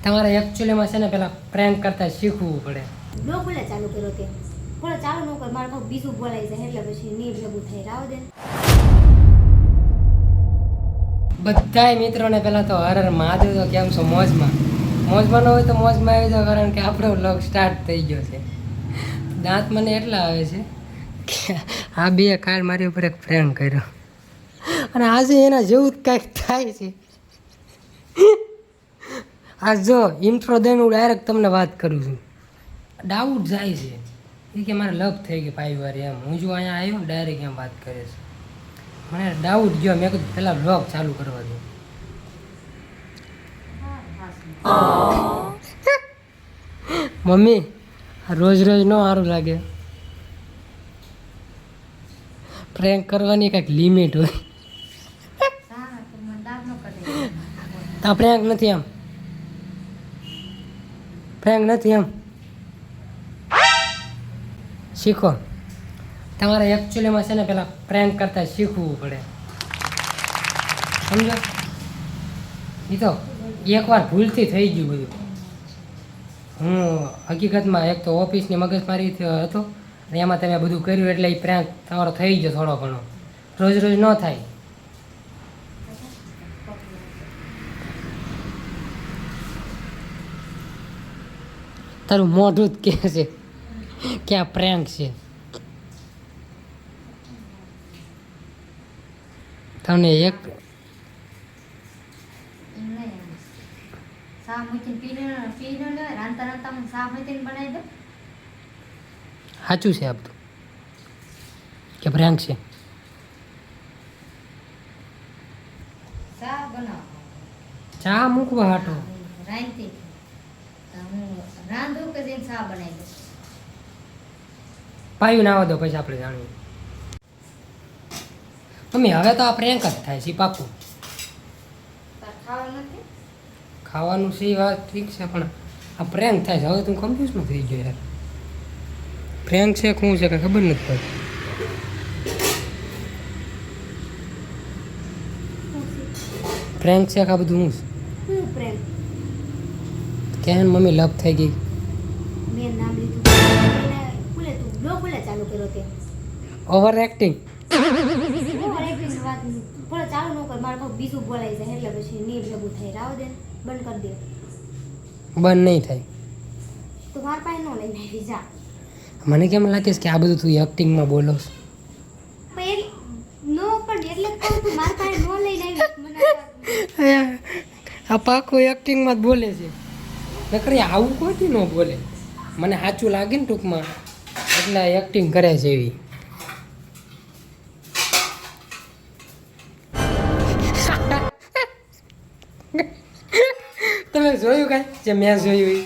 તમારે એકચ્યુઅલીમાં છે ને પેલા પ્રેન્ક કરતા શીખવું પડે. બ્લોગ બોલે ચાલુ કર્યો તે બોલે ચાલુ ન કર મારે બીજું બોલાઈ જાય એટલે પછી ની ભેગું થઈ રાવ દે. બધાય મિત્રોને પેલા તો હર મહાદેવ તો કેમ છો મોજમાં ન હોય તો મોજમાં આવી જાવ, કારણ કે આપણો વ્લોગ સ્ટાર્ટ થઈ ગયો છે. દાંત મને એટલા આવે છે કે આ બે કાલ મારી ઉપર એક પ્રેન્ક કર્યો અને આજે એના જેવું જ કાંઈક થાય છે. આ જો ઇન્ટ્રો દઈને હું ડાયરેક્ટ તમને વાત કરું છું, ડાઉટ જાય છે એ કે મારે લવ થઈ ગઈ 5 વાર એમ. હું જો અહીંયા આવ્યો ડાયરેક્ટ એમ વાત કરે છે, મને ડાઉટ ગયો. મેં કીધું પહેલાં વ્લોગ ચાલુ કરવા દો. મમ્મી રોજ રોજ ન સારું લાગે, પ્રેન્ક કરવાની કંઈક લિમિટ હોય. તો પ્રેન્ક નથી એમ, પ્રેન્ક નથી એમ. શીખો. તમારે એકચ્યુઅલીમાં છે ને પેલા પ્રેન્ક કરતા શીખવું પડે, સમજો. એ તો એકવાર ભૂલથી થઈ ગયું બધું. હું હકીકતમાં એક તો ઓફિસની મગજમારી હતો અને એમાં તમે બધું કર્યું એટલે એ પ્રેન્ક તમારો થઈ ગયો થોડો ઘણો. રોજ રોજ ન થાય. તારું મોઢું જ કહે છે કે આ પ્રેન્ક છે. તમને એક સાચું છે આપતું કે પ્રેન્ક છે. ચા મૂકવા હાટો પાયું ના દો પછી આપણે જાણીએ. મમ્મી હવે તો આ પ્રેન્ક જ થાય છે પાકું. ખાવાનું છે વાત ઠીક છે પણ આ પ્રેન્ક થાય છે. હવે તું કન્ફ્યુઝ ન થઈ ગયો યાર. પ્રેન્ક છે શું છે કાંઈ ખબર નથી પડતી. પ્રેન્ક છે કે આ બધું હું હું પ્રેમ કેમ મમ્મી લપ થઈ ગઈ. મેં નામ લીધું બોલે તું બ્લોગ બોલે ચાલુ કર્યો તે ઓવર એક્ટિંગ. વાત બોલે ચાલુ ન કર મારે બીજું બોલાઈ જાય એટલે પછી ની ભેગું થઈ રાવ દે. બંધ કરી દે. બંધ નહીં થાય તો માર પાસે નો લઈને આવી જા. મને કેમ લાગે છે કે આ બધું તું એક્ટિંગમાં બોલો છો. પણ નો પણ એટલે જ કહું તું માર પાસે નો લઈને આવી મને આ પાકો એક્ટિંગમાં જ બોલે છે. નકર આવું કોઈથી ન બોલે. મને સાચું લાગે ને ટૂંકમાં એટલે એક્ટિંગ કરે છે એવી. તમે જોયું કાંઈ જે મેં જોયું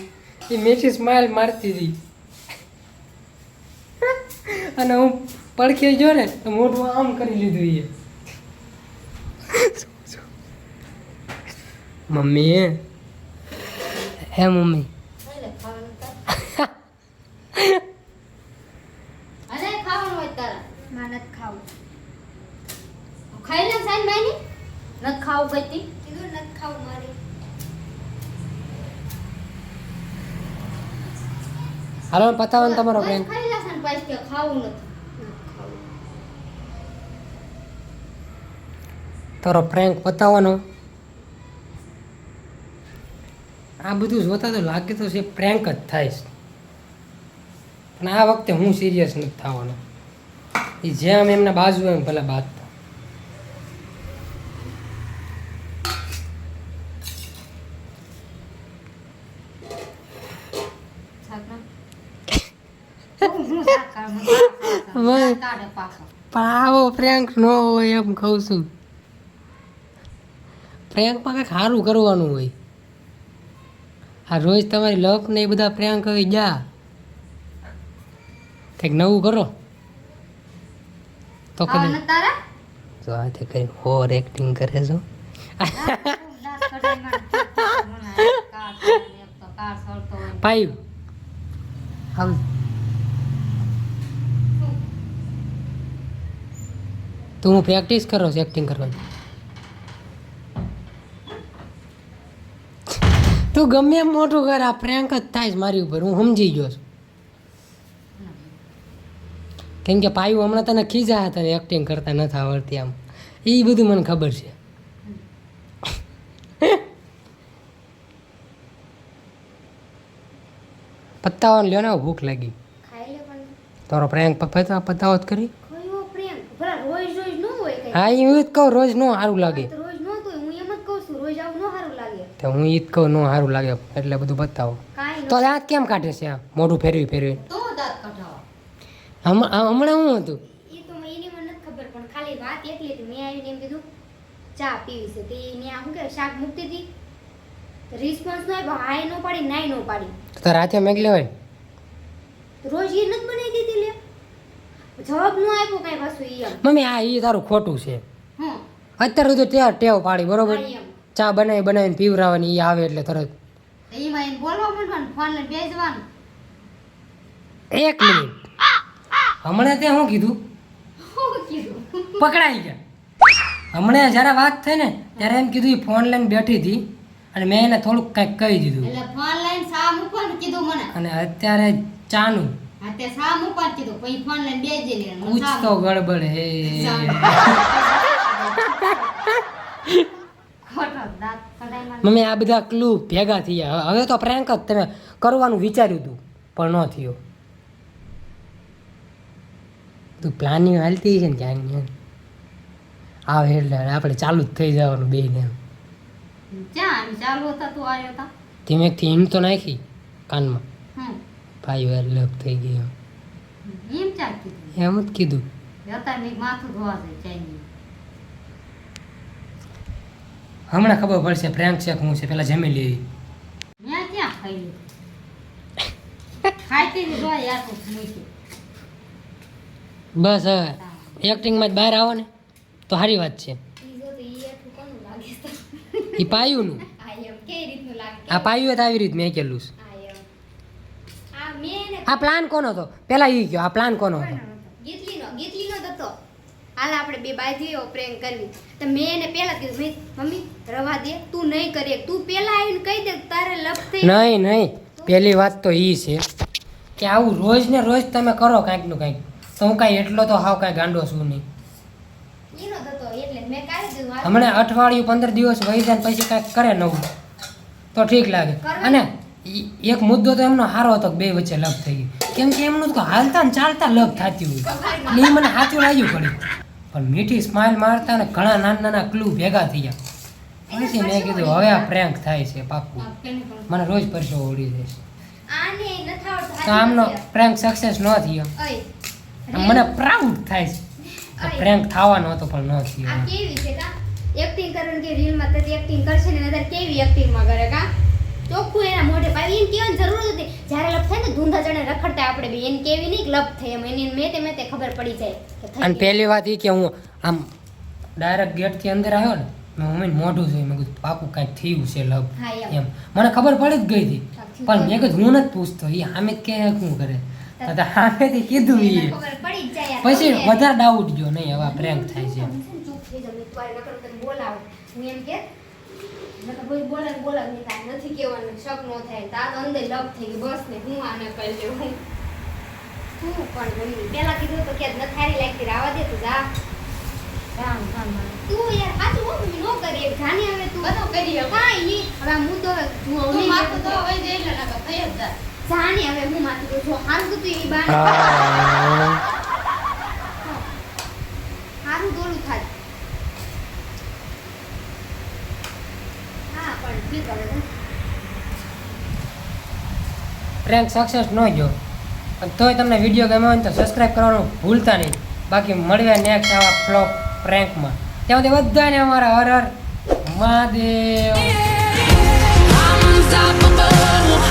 એ મીઠી સ્માઇલ મારતી હતી અને હું પડખે ગયો ને તો મોઢું આમ કરી લીધું એ. મમ્મી હે મમ્મી હાલો પતાવો ને તમારો પ્રેન્ક. તારો પ્રેન્ક પતાવવાનો. આ બધું જોતા તો લાગે તો છે પ્રેન્ક જ થાય છે, પણ આ વખતે હું સિરિયસ નથી થવાનો. એ જેમ એમના બાજુ એમ ભલે બાદ. પણ આવો પ્રેન્ક ન હોય એમ કહું છું. પ્રેન્કમાં કંઈક સારું કરવાનું હોય. આ રોજ તમારી લક ને એ બધા પ્રેન્ક હવે જા કંઈક નવું કરો તો જો આથી કઈ ઓવર એક્ટિંગ કરે છો. પાયું આવ તો હું પ્રેક્ટિસ કરો છું એક્ટિંગ કરવાની. તું ગમે એમ મોટું કર આ પ્રેન્ક જ થાય છે મારી ઉપર હું સમજી ગયો છું કેમ કે પાયું હમણાં તને ખીજા હતા એક્ટિંગ કરતા નથી આવડતી આમ એ બધું મને ખબર છે પત્તાઓ લ્યો ને ભૂખ લાગી ખાઈ લે પણ તારો પ્રેન્ક પતાવો જ કરી કયો પ્રેમ ભલા રોજ રોજ ન હોય કઈ હા એ જ કહું રોજ નો સારું લાગે તો રોજ ન તો હું એમ જ કહું છું રોજ આવું ન સારું લાગે તો હું ઈ જ કહું નો સારું લાગે એટલે બધું બતાવો કાંઈ તો દાંત કેમ કાઢે છે આ મોઢું ફેરવી ફેરવી તો દાંત કઢાવો હમણાં શું હતું એ તો એની મને નથી ખબર પણ ખાલી વાત એટલી હતી મેં આવીને એમ કીધું ચા પીવી છે તે એને આ શું કે શાક મૂકતી હતી રિસ્પોન્સ નો આવ્યો હાય નો પાડી નાય નો પાડી તો રાતે મેગ લેવાય રોજ એ નથી બનાવી દીધી લે જવાબ નો આપ્યો કાંઈ પાછું ઈ એમ મમ્મી આ એ તારું ખોટું છે હં અત્યારે સુધી ટેવ પાડી બરોબર હા, એમ. ચા બનાવીને પીવરાવાની એ આવે એટલે તરત એમાં એને બોલવા માંડવાનું ફોન લઈને બેસવાનું 1 મિનિટ હમણાં તે શું કીધું શું કીધું પકડાઈ ગયા હમણાં જ્યારે વાત થઈ ને ત્યારે એમ કીધું એ ફોન લઈને બેઠી હતી અને મેં એને થોડુંક કંઈક કહી દીધું એટલે ફોન લઈને સા મૂકવાનું કીધું મને અને અત્યારે ચાનું હા તે સા મૂકવાનું કીધું પછી ફોન લઈને બેસી લે પૂછતો ગડબડ હે ખોટો દાંત કઢાઈ મમ્મી આ બધા ક્લુ ભેગા થયા હવે તો પ્રેન્ક જ તમે કરવાનું વિચાર્યું હતું પણ ન થયો તું પ્લાનિંગ હાલતી છે ને ક્યાંક આવે એટલે આપણે ચાલુ જ થઈ જવાનું બેને ક્યાં ચાલુ હતા તું આવ્યો હતા ધીમેકથી હિમ તો નાખી કાનમાં હમ ભાઈ વાર લપ થઈ ગયો એમ ચા કીધું એમ જ કીધું અત્યારે મેં માથું ધોવા જાય ચાઈની હમણાં ખબર પડશે પ્રેન્ક છે કે હું છે પેલા જમી લેવી મેં ક્યાં ખાઈ લીધું ખાઈતી ને જોઈ યાર તો મૂકી બસ હવે એક્ટિંગમાં જ બહાર આવો ને તો સારી વાત છે એ પાયુંનું આ પાયું તો આવી રીત મેં કહેલું છે આ પ્લાન કોનો હતો પેલા એ કયો આ પ્લાન કોનો હતો ગીતલીનો હતો હાલ આપણે બે બાજુઓ પ્રેમ કરવી તો મેં એને પહેલા કીધું મમ્મી રવા દે તું નહીં કરીએ તું પહેલા આવીને કહી દે તારે લપ થઈ નહીં પહેલી વાત તો એ છે કે આવું રોજ ને રોજ તમે કરો કાંઈકનું કાંઈક તો હું કાંઈ એટલો તો હાવ કાંઈ ગાંડો છું નહીં એનો હતો એટલે મેં કાઢી દીધું હમણાં અઠવાડિયું 15 દિવસ વહી જાય ને પછી કાંઈક કરે નવું તો ઠીક લાગે અને એક મુદ્દો તો એમનો સારો હતો કે બે વચ્ચે લપ થઈ ગયું કેમ કે એમનું તો હાલતા ને ચાલતા લપ થતી હોય એટલે એ મને સાચું લાગ્યું પડ્યું પણ મીઠી સ્માઇલ મારતા ને ઘણા નાના ક્લુ ભેગા થઈ ગયા પછી મેં કીધું હવે આ પ્રેન્ક થાય છે પાક્કું મને રોજ પરસેવો ઉડી જશે આને નથી આવડતું તો આમનો પ્રેન્ક સક્સેસ ન થયો મને પ્રાઉડ થાય છે પ્રેન્ક થવાનો હતો પણ ન થયો આ કેવી છે કા એક્ટિંગ કરવાનું કે રીલ માં તો એક્ટિંગ કરશે ને નતર કેવી એક્ટિંગ માં કરે કા ચોખ્ખું એના મોઢે પાડી એને કેવાની જરૂર હતી જ્યારે લપ થાય ને ધૂંધા જણે રખડતા આપણે બે એને કેવી નહીં લપ થાય એમ એની મેં તે ખબર પડી જાય કે થઈ અને પહેલી વાત એ કે હું આમ ડાયરેક્ટ ગેટથી અંદર આવ્યો ને મેં મમ્મીને મોઢું જોયું મેં કીધું પાકું કાંઈક થયું છે લવ હા, એમ. એમ મને ખબર પડી જ ગઈ હતી પણ મેં કીધું હું નથી પૂછતો એ સામે જ કે શું કરે તો સામેથી કીધું એને એ ખબર પડી જ જાય પછી વધારે ડાઉટ ગયો નહીં હવે પ્રેન્ક થાય છે ચૂપ થઈ જાવ મેં તું નકર તને બોલાવ હું એમ કે નકર કોઈ બોલાવ નહીં થાય નથી કહેવાનું શક નો થાય તા તો અંદર લપ થઈ ગઈ બસ ને હું આને કરી લેવું હું પણ મમ્મી પહેલા કીધું તો કે ન થારી લાગતી રાવા દે તું જા રામ તું યાર સાચું હો મમ્મી નો કરી એક જાની હવે તું બધો કરી હવે કાઈ નહીં હવે આ મુદ્દો હવે તું હવે માથું તો હવે દે એટલે નકર થઈ જ જા જાની હવે હું માથું તો જો હારું તો તું ઈ બાને હારું દોડું થાય હા પણ ઠીક હવે પ્રેન્ક સક્સેસ ન ગયો પણ તોય તમને વિડીયો ગમ્યો હોય ને તો સબસ્ક્રાઈબ કરવાનું ભૂલતા નહીં બાકી મળ્યા નેક્સ્ટ આવા ફ્લોપ પ્રેન્કમાં ત્યાં સુધી બધાને અમારા હર હર મહાદેવ. Unstoppable.